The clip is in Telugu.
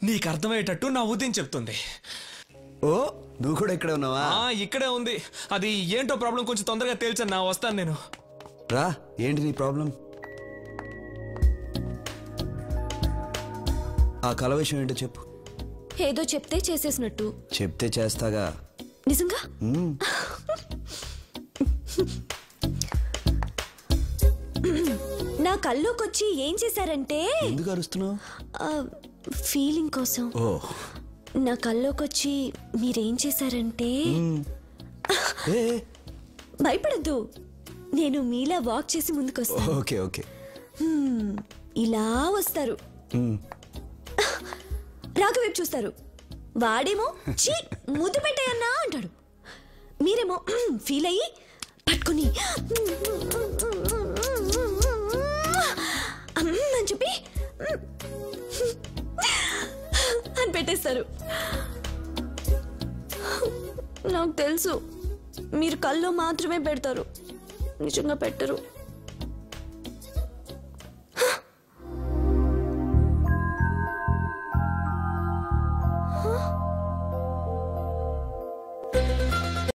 నీకు అర్థమయ్యేటట్టు నా ఉదయం చెప్తుంది. ఓ నువ్వు కూడా ఇక్కడే ఉన్నావా? ఇక్కడే ఉంది. అది ఏంటో ప్రాబ్లం కొంచెం తొందరగా తేల్చన్నా, వస్తాను నేను. రా, ఏంటి నీ ప్రాబ్లం? ఆ కల విషయం ఏంటో చెప్పు. ఏదో చెప్తే చేసేసినట్టు. చెప్తే చేస్తాగా. నిజంగా? నా కల్లోకొచ్చి ఏం చేశారంటే. ఎందుకు అరుస్తున్నావు? ఫీలింగ్ కోసం. ఓ, నా కల్లోకొచ్చి మీరేం చేశారంటే. భయపడద్దు, నేను మీలా వాక్ చేసి ముందుకొస్తాను. Okay okay. ఇలా వస్తారు, రాఘవేపు చూస్తారు. వాడేమో చీ ముద్దు పెట్టేయన్నా అంటాడు. మీరేమో ఫీల్ అయ్యి పట్టుకుని అని చెప్పి అని పెట్టేస్తారు. నాకు తెలుసు మీరు కల్లో మాత్రమే పెడతారు, నిజంగా పెట్టరు.